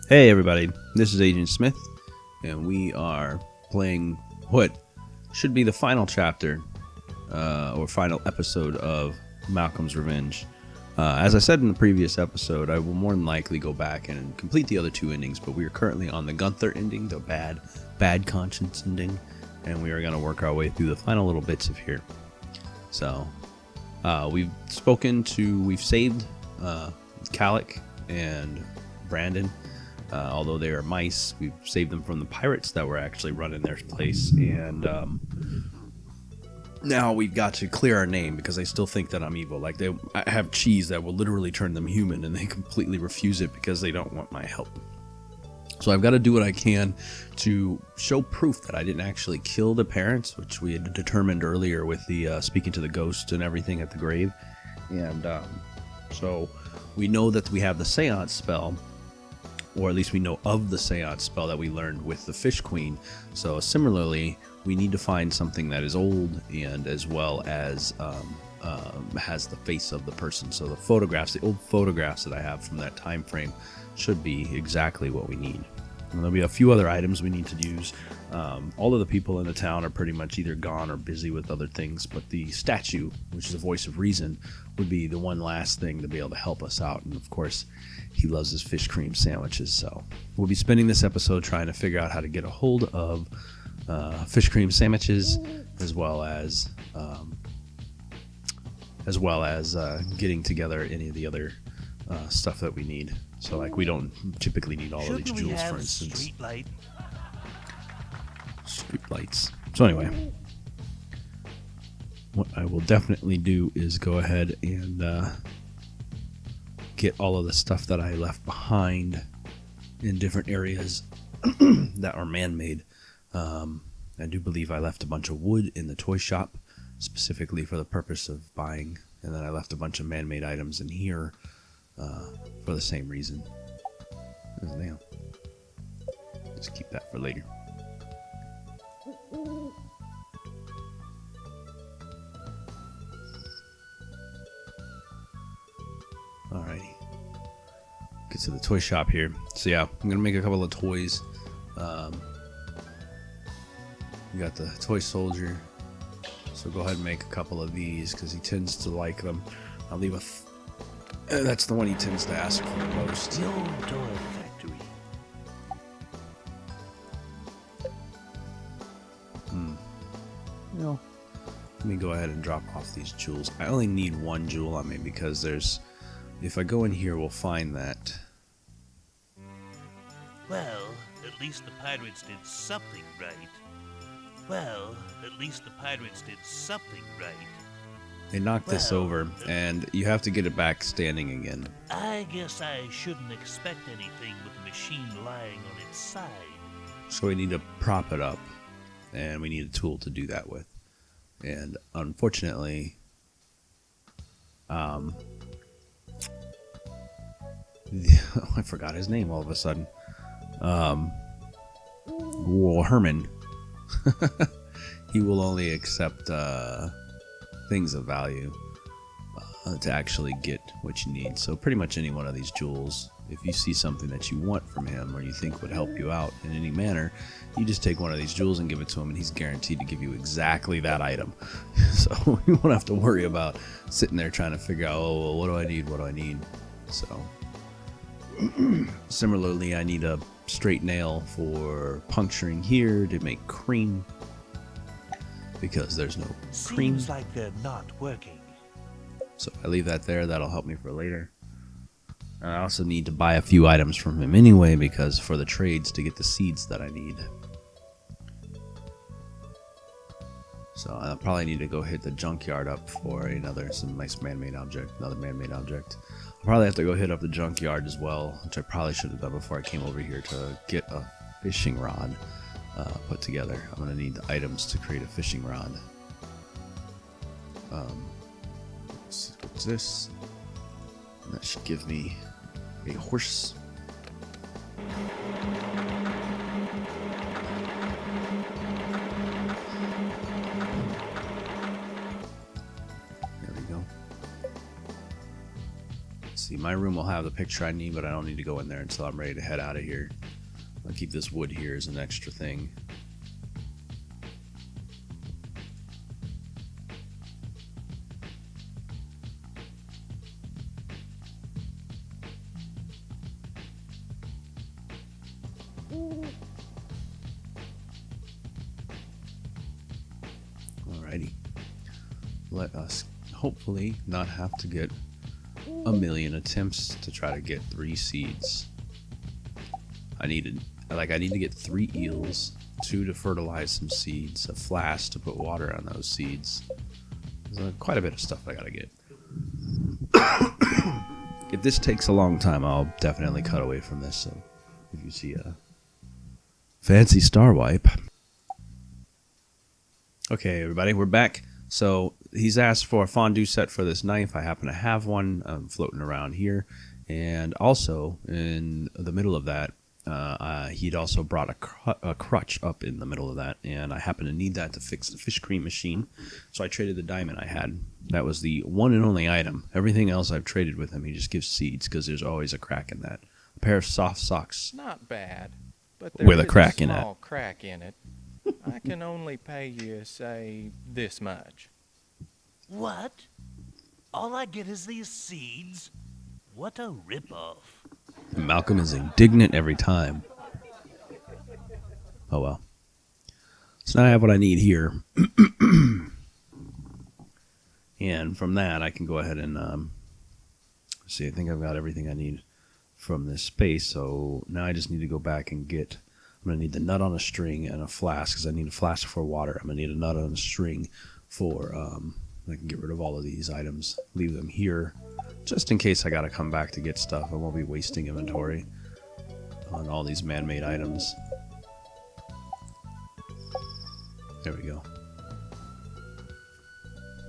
Hey everybody, this is Agent Smith, and we are playing what should be the final chapter, or final episode of Malcolm's Revenge. As I said in the previous episode, I will more than likely go back and complete the other two endings, but we are currently on the Gunther ending, the bad conscience ending, and we are going to work our way through the final little bits of here. So, we've saved Calic and Brandon. Although they are mice, we've saved them from the pirates that were actually running their place, and now we've got to clear our name because they still think that I'm evil. Like, I have cheese that will literally turn them human, and they completely refuse it because they don't want my help. So I've got to do what I can to show proof that I didn't actually kill the parents, which we had determined earlier with the speaking to the ghost and everything at the grave. And so we know that we have the seance spell, or at least we know of the seance spell that we learned with the Fish Queen. So similarly, we need to find something that is old and as well as has the face of the person. So the old photographs that I have from that time frame should be exactly what we need. And there'll be a few other items we need to use. All of the people in the town are pretty much either gone or busy with other things, but the statue, which is a voice of reason, would be the one last thing to be able to help us out. And of course, he loves his fish cream sandwiches, so we'll be spending this episode trying to figure out how to get a hold of fish cream sandwiches, as well as getting together any of the the stuff that we need. So, like, we don't typically need all of these jewels, for instance. Street lights. So anyway, what I will definitely do is go ahead and get all of the stuff that I left behind in different areas that are man-made. I do believe I left a bunch of wood in the toy shop, specifically for the purpose of buying, and then I left a bunch of man-made items in here for the same reason. Now, just keep that for later. Alrighty, get to the toy shop here. So yeah, I'm gonna make a couple of toys. We got the toy soldier, so go ahead and make a couple of these because he tends to like them. I'll leave that's the one he tends to ask for the most. The old toy factory. Well, let me go ahead and drop off these jewels. I only need one jewel on me because if I go in here, we'll find that. Well, at least the pirates did something right. They knocked this over, and you have to get it back standing again. I guess I shouldn't expect anything with the machine lying on its side. So we need to prop it up, and we need a tool to do that with. And unfortunately, I forgot his name all of a sudden. Herman. He will only accept things of value to actually get what you need. So pretty much any one of these jewels, if you see something that you want from him or you think would help you out in any manner, you just take one of these jewels and give it to him, and he's guaranteed to give you exactly that item. So you won't have to worry about sitting there trying to figure out, oh, well, what do I need? So similarly, I need a straight nail for puncturing here to make cream, because there's no cream. Seems like they're not working. So I leave that there. That'll help me for later. And I also need to buy a few items from him anyway, because for the trades to get the seeds that I need. So I'll probably need to go hit the junkyard up for another man-made object. I'll probably have to go hit up the junkyard as well, which I probably should have done before I came over here to get a fishing rod put together. I'm going to need the items to create a fishing rod. What's this? And that should give me a horse. There we go. Let's see, My room will have the picture I need, but I don't need to go in there until I'm ready to head out of here. I'll keep this wood here as an extra thing. Alrighty. Let us hopefully not have to get a million attempts to try to get 3 seeds. I need to get 3 eels, 2 to fertilize some seeds, a flask to put water on those seeds. There's quite a bit of stuff I gotta get. If this takes a long time, I'll definitely cut away from this. So if you see a fancy star wipe. Okay, everybody, we're back. So he's asked for a fondue set for this knife. I happen to have one floating around here. And also, in the middle of that, he'd also brought a crutch up in the middle of that. And I happen to need that to fix the fish cream machine. So I traded the diamond I had. That was the one and only item. Everything else I've traded with him, he just gives seeds because there's always a crack in that. A pair of soft socks. Not bad, but with a there's crack a in it. small crack in it. I can only pay you, say, this much. What? All I get is these seeds? What a ripoff. Malcolm is indignant every time. Oh well. So now I have what I need here. And from that, I can go ahead and see. I think I've got everything I need from this space. So now I just need to go back and get. I'm going to need the nut on a string and a flask because I need a flask for water. I'm going to need a nut on a string for. I can get rid of all of these items, leave them here, just in case I got to come back to get stuff. I won't be wasting inventory on all these man-made items. There we go.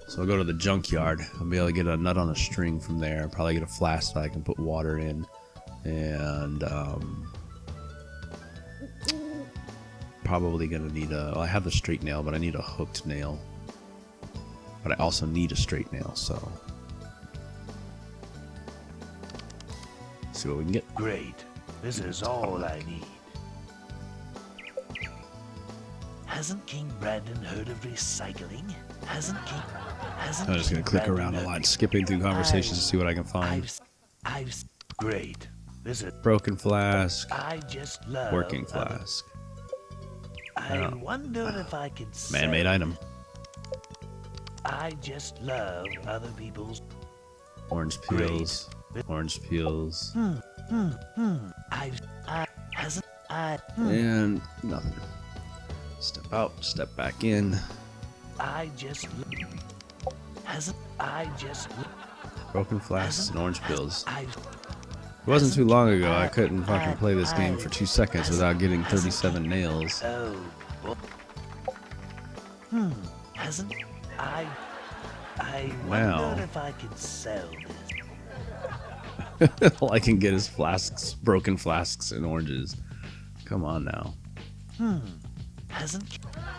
So I'll go to the junkyard. I'll be able to get a nut on a string from there. Probably get a flask that I can put water in. And probably going to need a... Well, I have the straight nail, but I need a hooked nail. But I also need a straight nail, so... See what we can get. Great. This is all I need. Hasn't King Brandon heard of recycling? I'm just going to click around a lot, skipping through conversations to see what I can find. Great. This is Broken flask. I just love Working flask. I wonder if I could sell. Man-made item. I just love other people's Orange peels. Orange peels. And nothing. Step out, step back in. Broken flasks and orange peels. It wasn't too long ago I couldn't fucking play this game for 2 seconds without getting 37 nails. I Wow. wonder if I could sell this. All I can get is flasks, broken flasks, and oranges. Come on now.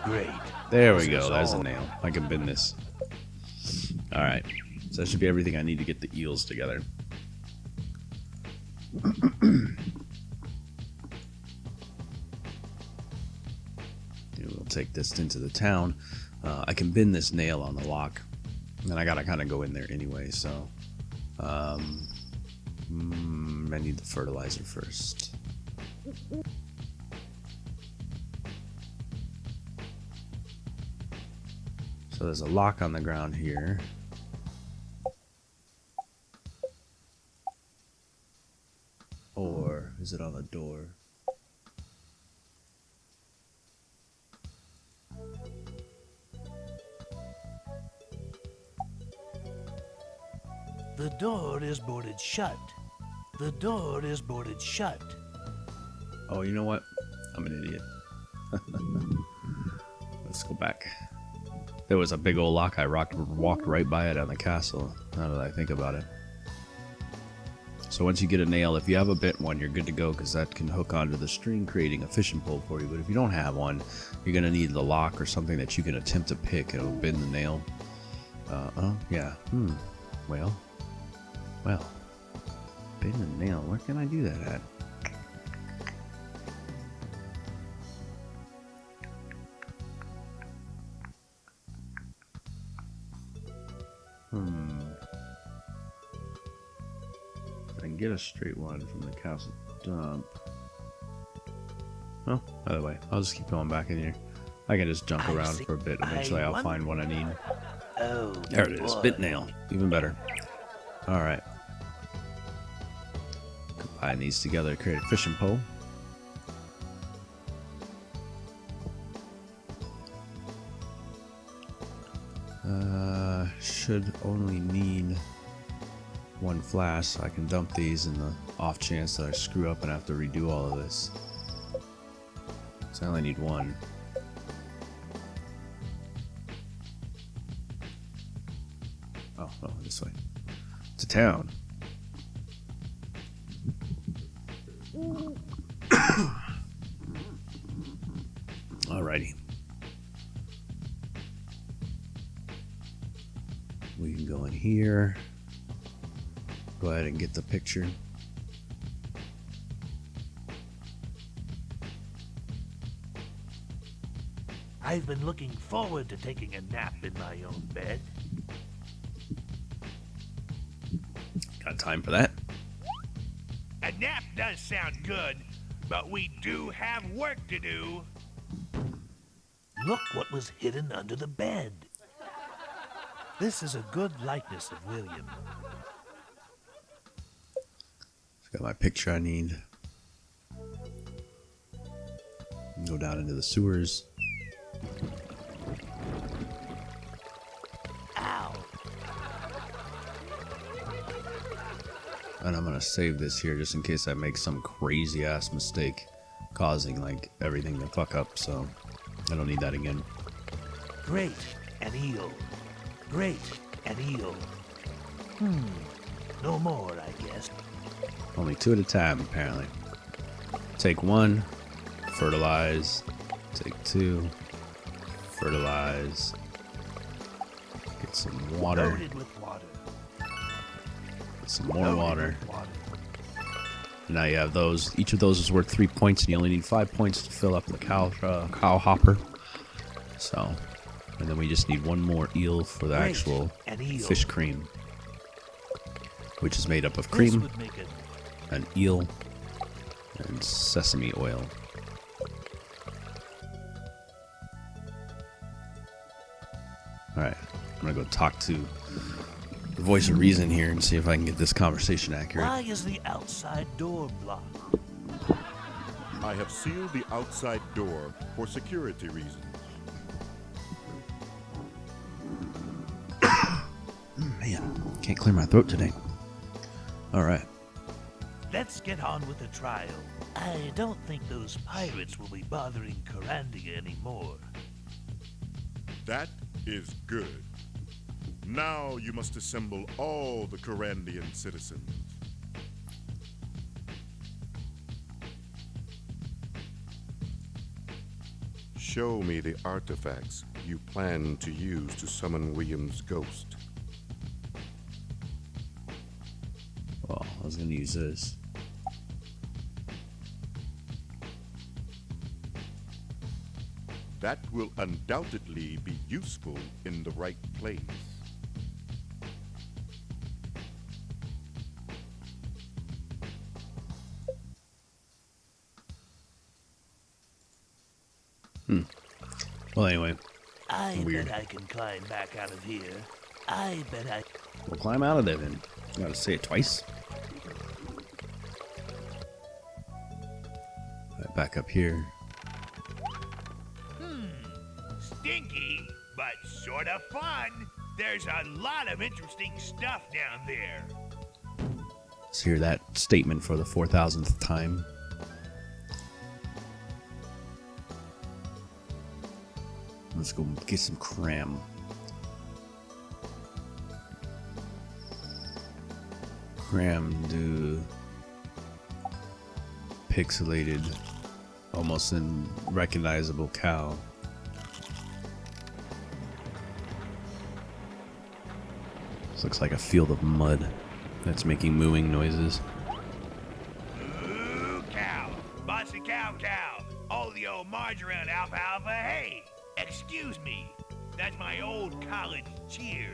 Great. There we go. There's a nail. I can bend this. All right. So that should be everything I need to get the eels together. We'll take this into the town. I can bend this nail on the lock. And I gotta kind of go in there anyway, so... I need the fertilizer first. So there's a lock on the ground here. Or is it on the door? The door is boarded shut. The door is boarded shut. Oh, you know what? I'm an idiot. Let's go back. There was a big old lock. I walked right by it on the castle. Now that I think about it. So once you get a nail, if you have a bent one, you're good to go because that can hook onto the string, creating a fishing pole for you. But if you don't have one, you're going to need the lock or something that you can attempt to pick. It'll bend the nail. Oh, yeah. Well. Spin a nail. Where can I do that at? I can get a straight line from the castle dump. Oh, by the way, I'll just keep going back in here. I can just jump around for a bit. Eventually, I'll find what I need. Oh, There it is. Spit nail. Even better. Alright. Combine these together to create a fishing pole. Should only need one flash, so I can dump these in the off chance that I screw up and have to redo all of this. So I only need one. Oh, this way. It's a town. Alrighty. We can go in here. Go ahead and get the picture. I've been looking forward to taking a nap in my own bed. Got time for that? A nap does sound good, but we do have work to do. Look what was hidden under the bed. This is a good likeness of William. Got my picture I need. Go down into the sewers. Ow! And I'm gonna save this here just in case I make some crazy ass mistake causing like everything to fuck up, so I don't need that again. Great, an eel. Great, an eel. No more, I guess. Only 2 at a time, apparently. Take 1, fertilize. Take 2, fertilize. Get some water. Loaded with water. Get some more Loaded water. with water. Now you have those. Each of those is worth 3 points, and you only need 5 points to fill up the cow hopper. So, and then we just need one more eel for the Great, actual an eel. fish cream, which is made up of This cream, would make it. an eel, and sesame oil. Alright, I'm gonna go talk to the voice of reason here and see if I can get this conversation accurate. Why is the outside door blocked? I have sealed the outside door for security reasons. Man, can't clear my throat today. Alright. Let's get on with the trial. I don't think those pirates will be bothering Kyrandia anymore. That is good. Now you must assemble all the Kyrandian citizens. Show me the artifacts you plan to use to summon William's ghost. Well, I was gonna use this. That will undoubtedly be useful in the right place. Well, anyway, I Weird. bet I can climb back out of here. I bet I... we'll climb out of there then. Gotta say it twice. Right, back up here. Stinky, but sort of fun. There's a lot of interesting stuff down there. Let's hear that statement for the 4,000th time. Let's go get some cram. Cram do pixelated, almost unrecognizable cow. This looks like a field of mud that's making mooing noises. wants a cow? Oh, the old margarine alfalfa hay. Excuse me. That's my old college cheer.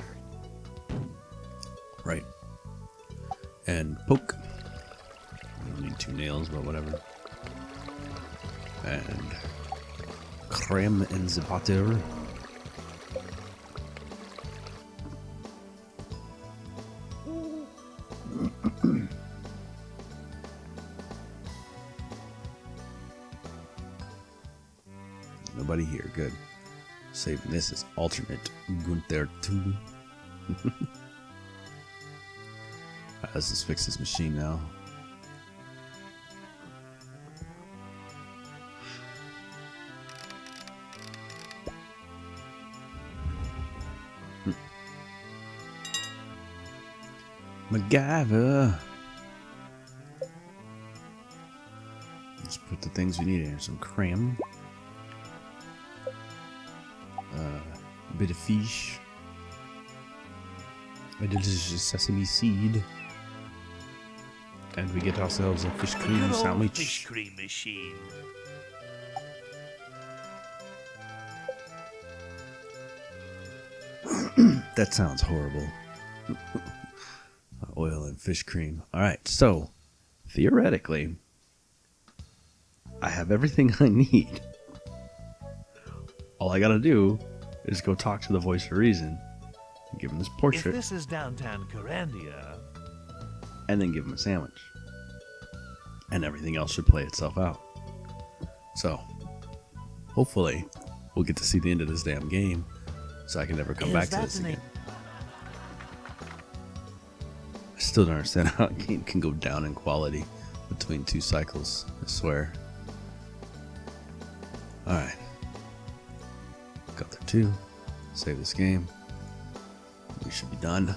Right. And poke. We don't need 2 nails, but whatever. And creme in the butter. Nobody here. Good. Saving this is alternate Gunther 2. Let's just fix this machine now. MacGyver. Let's put the things we need in here. Some cream. A bit of fish. A delicious sesame seed. And we get ourselves a fish cream Good old sandwich. Fish cream machine. That sounds horrible. Oil and fish cream. Alright, so theoretically, I have everything I need. All I gotta do is go talk to the voice of reason, give him this If portrait, this is downtown Kyrandia, and then give him a sandwich. And everything else should play itself out. So, hopefully, we'll get to see the end of this damn game, so I can never come Is back to that this the name? again. I still don't understand how a game can go down in quality between 2 cycles, I swear. Alright. Got there 2. Save this game. We should be done.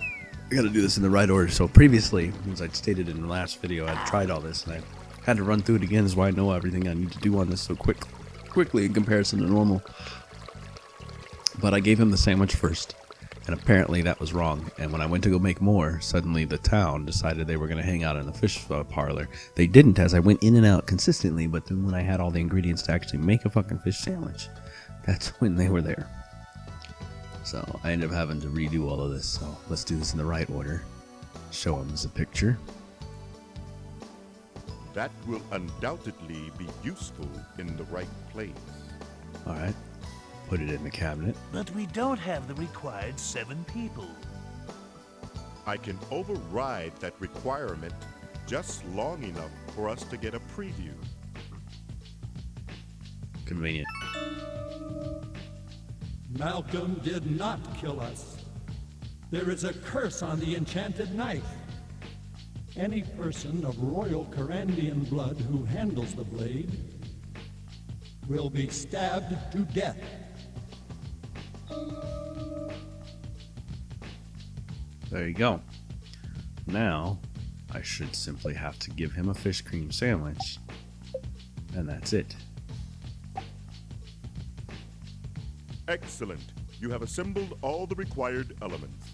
I gotta do this in the right order. So previously, as I stated in the last video, I tried all this and I had to run through it again, is why I know everything I need to do on this so quickly in comparison to normal. But I gave him the sandwich first, and apparently that was wrong. And when I went to go make more, suddenly the town decided they were going to hang out in the fish parlor. They didn't, as I went in and out consistently, but then when I had all the ingredients to actually make a fucking fish sandwich, that's when they were there. So I ended up having to redo all of this, so let's do this in the right order. Show him as a picture. That will undoubtedly be useful in the right place. Alright, put it in the cabinet. but we don't have the required 7 people. I can override that requirement just long enough for us to get a preview. Convenient. Malcolm did not kill us. There is a curse on the enchanted knife. Any person of royal Kyrandian blood who handles the blade will be stabbed to death. There you go. Now, I should simply have to give him a fish cream sandwich. And that's it. Excellent. You have assembled all the required elements.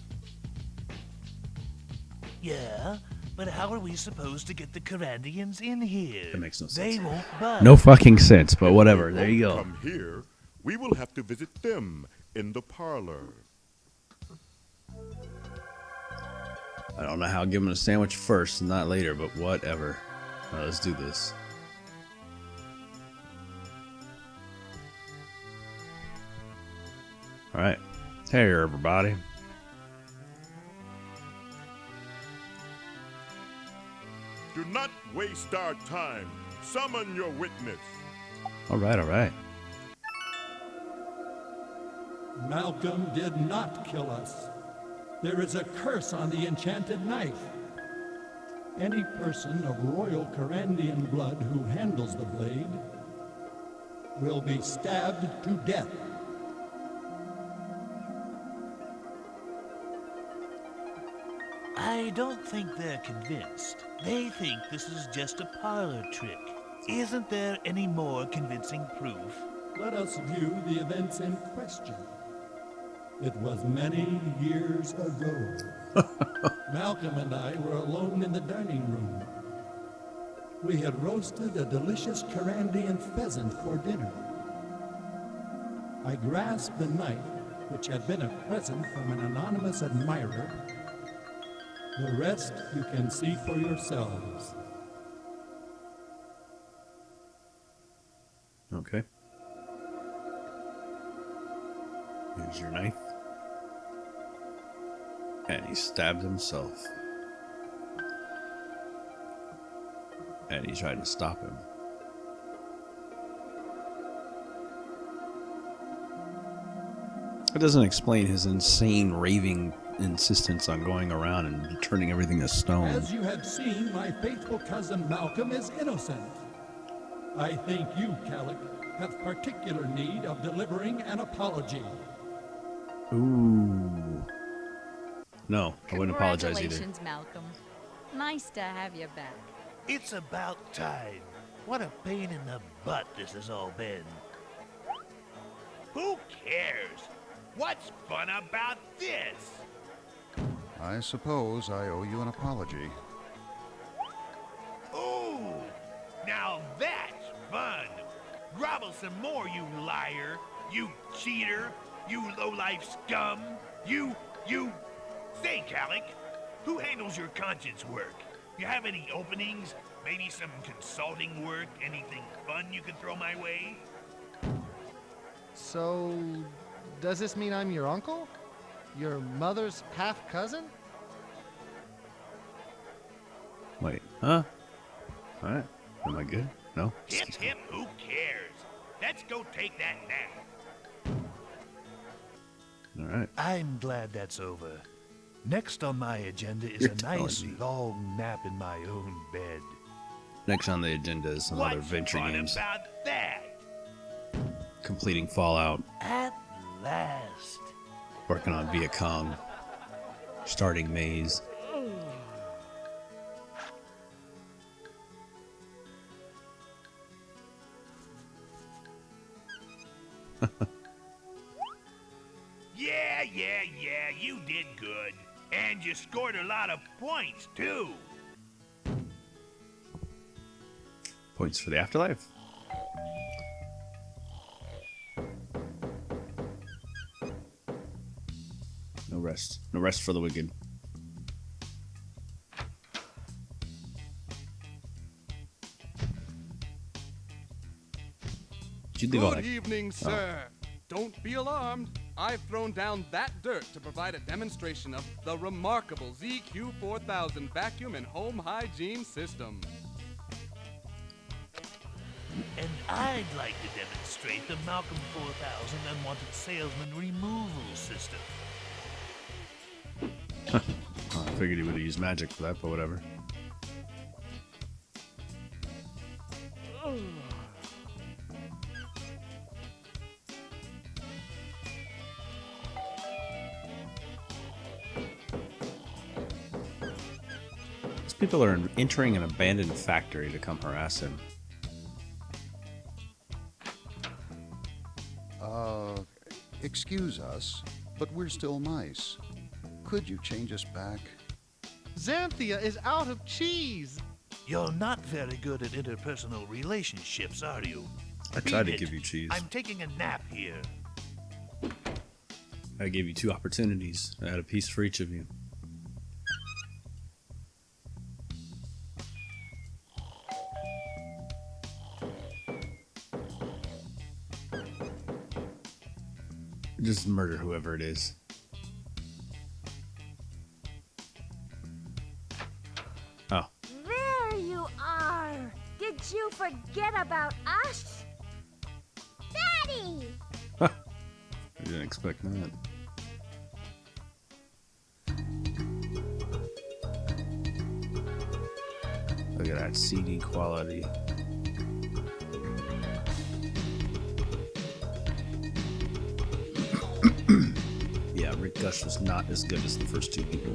Yeah, but how are we supposed to get the Kyrandians in here? That makes no They sense. won't budge. No fucking sense, but whatever. They There you won't go. Come here. We will have to visit them in the parlor. I don't know how I'll give him a sandwich first and not later, but whatever. All right, let's do this. Alright. Hey, everybody. Do not waste our time. Summon your witness. Alright, alright. Malcolm did not kill us. There is a curse on the enchanted knife. Any person of royal Kyrandian blood who handles the blade will be stabbed to death. I don't think they're convinced. They think this is just a parlor trick. Isn't there any more convincing proof? Let us view the events in question. It was many years ago. Malcolm and I were alone in the dining room. We had roasted a delicious Kyrandian pheasant for dinner. I grasped the knife, which had been a present from an anonymous admirer. The rest you can see for yourselves. Okay. Here's your knife. And he stabbed himself. And he tried to stop him. It doesn't explain his insane, raving insistence on going around and turning everything to stone. As you have seen, my faithful cousin Malcolm is innocent. I think you, Calic, have particular need of delivering an apology. Ooh. No, I wouldn't apologize either. Congratulations, Malcolm. Nice to have you back. It's about time. What a pain in the butt this has all been. Who cares? What's fun about this? I suppose I owe you an apology. Ooh, now that's fun. Grovel some more, you liar. You cheater. You low-life scum. You... Say, Calic, who handles your conscience work? You have any openings? Maybe some consulting work? Anything fun you can throw my way? So, does this mean I'm your uncle? Your mother's half-cousin? Wait, huh? Alright. Am I good? No? Hip, hip, who cares? Let's go take that nap. Alright. I'm glad that's over. Next on my agenda is You're a nice telling me. long nap in my own bed. Next on the agenda is some other What's adventure fun games. about that? Completing Fallout. At last. Working on Viet Cong. Starting Maze. Yeah, you did good. And you scored a lot of points, too. Points for the afterlife. No rest. No rest for the wicked. Did you leave all Good that? evening, sir. Don't be alarmed. I've thrown down that dirt to provide a demonstration of the remarkable ZQ4000 vacuum and home hygiene system. And I'd like to demonstrate the Malcolm 4000 Unwanted Salesman Removal System. Oh, I figured he would have used magic for that, but whatever. These people are entering an abandoned factory to come harass him. Excuse us, but we're still nice. Could you change us back? Xanthia is out of cheese! You're not very good at interpersonal relationships, are you? I tried to Beat it. give you cheese. I'm taking a nap here. I gave you 2 opportunities. I had a piece for each of you. Just murder whoever it is. Oh. There you are! Did you forget about us? Daddy! I didn't expect that. Look at that CD quality. Yeah, Rick Gush was not as good as the first 2 people.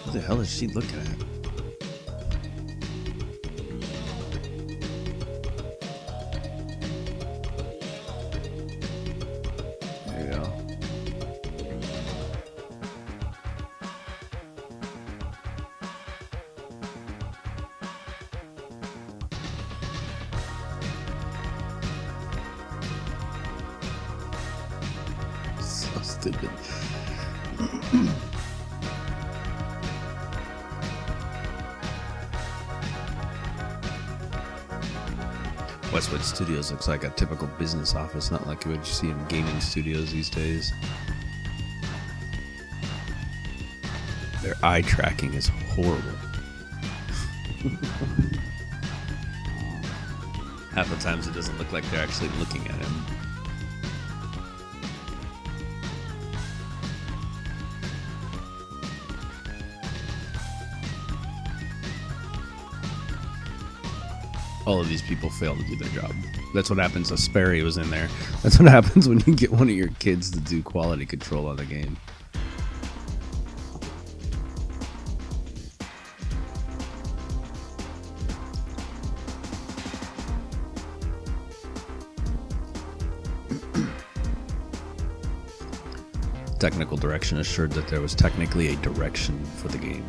What the hell is she looking at? There you go. So stupid. Westwood Studios looks like a typical business office, not like what you see in gaming studios these days. Their eye tracking is horrible. Half the times it doesn't look like they're actually looking at him. All of these people fail to do their job. That's what happens. Sperry was in there. That's what happens when you get one of your kids to do quality control on the game. Technical direction assured that there was technically a direction for the game.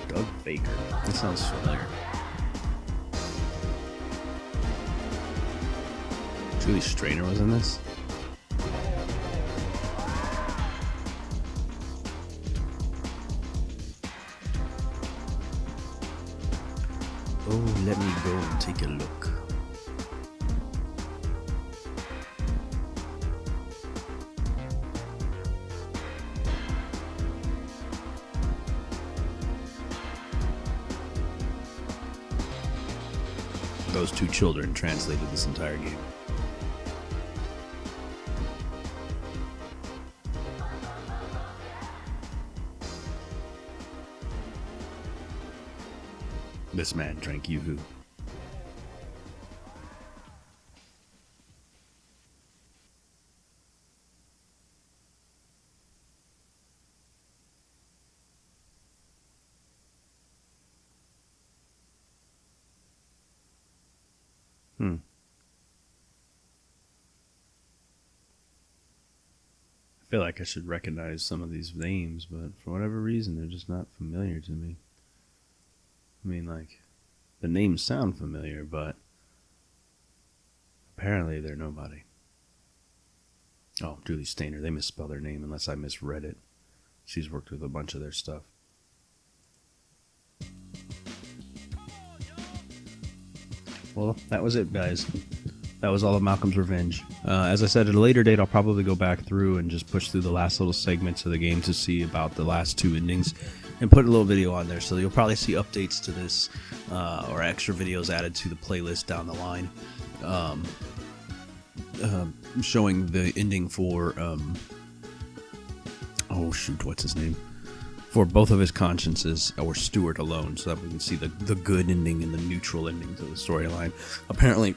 Doug Baker. That sounds familiar. Julie Strainer was in this? Oh, let me go and take a look. Those two children translated this entire game. This man drank Yoo-hoo. I feel like I should recognize some of these names, but for whatever reason, they're just not familiar to me. I mean, like, the names sound familiar, but apparently they're nobody. Oh, Julie Stainer. They misspelled her name unless I misread it. She's worked with a bunch of their stuff. Well, that was it, guys. That was all of Malcolm's Revenge. As I said, at a later date, I'll probably go back through and just push through the last little segments of the game to see about the last two endings and put a little video on there. So you'll probably see updates to this or extra videos added to the playlist down the line. Showing the ending for, oh shoot, what's his name? For both of his consciences, or Stuart alone, so that we can see the good ending and the neutral ending to the storyline. Apparently,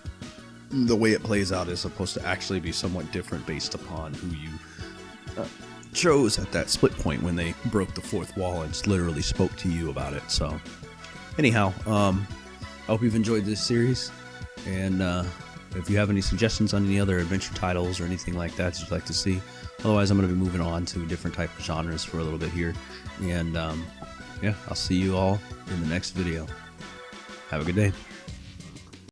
the way it plays out is supposed to actually be somewhat different based upon who you chose at that split point when they broke the fourth wall and literally spoke to you about it. So, anyhow, I hope you've enjoyed this series, and if you have any suggestions on any other adventure titles or anything like that you'd like to see, otherwise I'm going to be moving on to different type of genres for a little bit here, and yeah, I'll see you all in the next video. Have a good day.